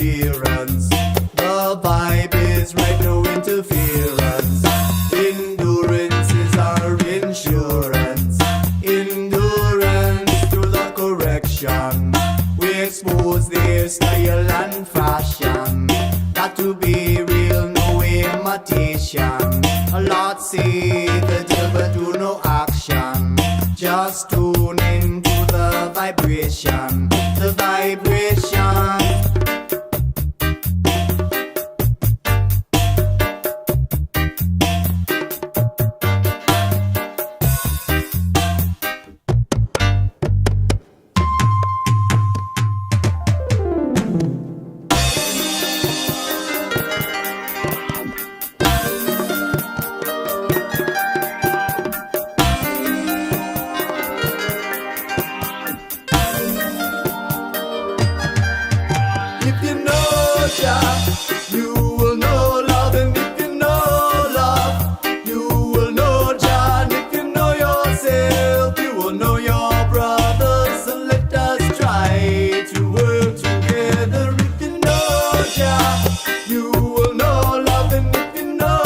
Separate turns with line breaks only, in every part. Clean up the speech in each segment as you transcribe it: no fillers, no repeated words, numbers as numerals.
perseverance. The vibe is right, no interference. Endurance is our insurance. Endurance through the correction. We expose their style and fashion. Got to be real, no imitation. A lot say the deal but do no action. Just tune into the vibration. The vibration. If you know Jah, you will know love. And if you know love, you will know Jah. And if you know yourself, you will know your brothers. So let us try to work together. If you know Jah, you will know love. And if you know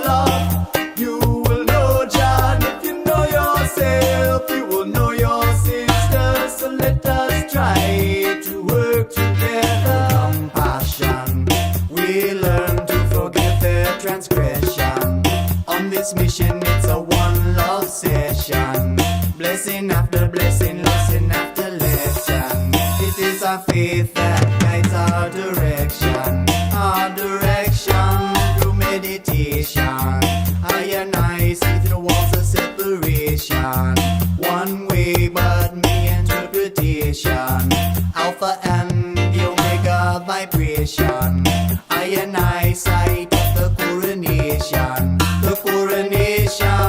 love, you will know Jah. And if you know yourself, you will know your sisters. So let us try to work together. Compassion, we learn to forgive their transgression. On this mission, it's a one love session. Blessing after blessing, lesson after lesson. It is our faith that guides our direction. Our direction through meditation. I and I see through walls of separation. One way, but many interpretation. Alpha and the Omega vibration. I and I sight of the coronation. The coronation.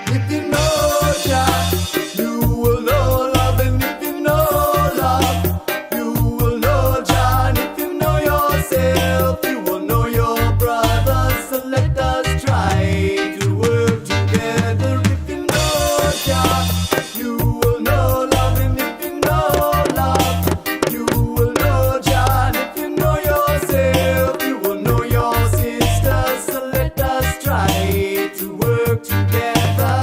If you know Jah, you will know love. And if you know love, you will know Jah. And if you know yourself, you will know your brothers. So let us try to work together. If you know Jah, you will know love. And if you know love, you will know Jah. And if you know yourself, you will know your sisters. So let us try to work together.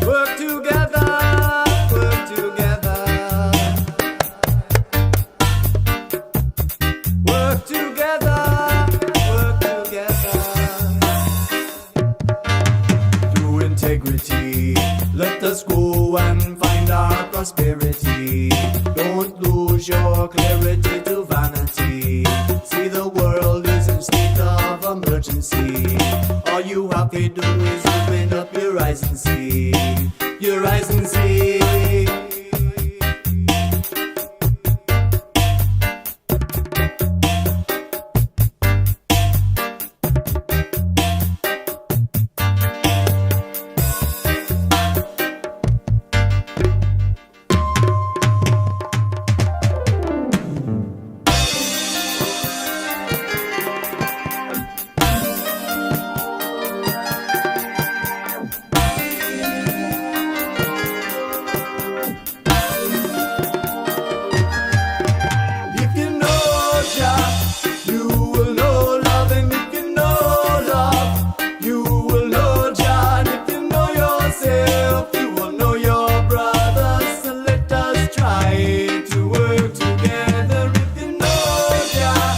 Work together, work together. Work together, work together. Through integrity, let us go and find our prosperity. Don't lose your clarity to vanity. See, the world is in state of emergency. All you have to do is open up your eyes and see. Your eyes and see. If you know Jah, you will know love. And if you know love, you will know Jah. And if you know yourself, you will know your brothers. So let us try to work together. If you know Jah,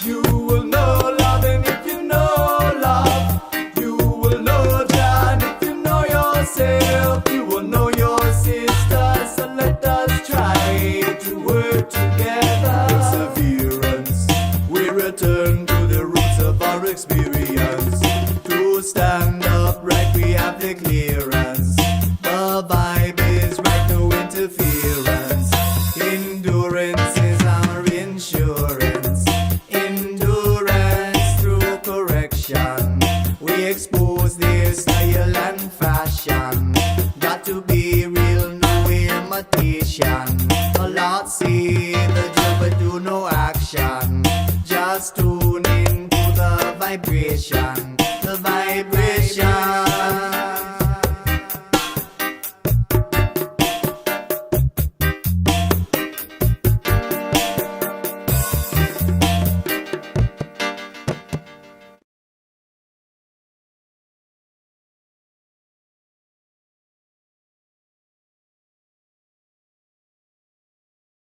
you will know love. And if you know love, you will know Jah. And if you know yourself, you will know your sisters. So let us try to work together. Perseverance, we return to the roots of our experience. To stand upright, we have the clearance. The vibe is right, no interference. Endurance is our insurance. nation. We expose their style and fashion. Got to be real, no imitation. A lot see the drill but do no action. Just tune in to the vibration, the vibration.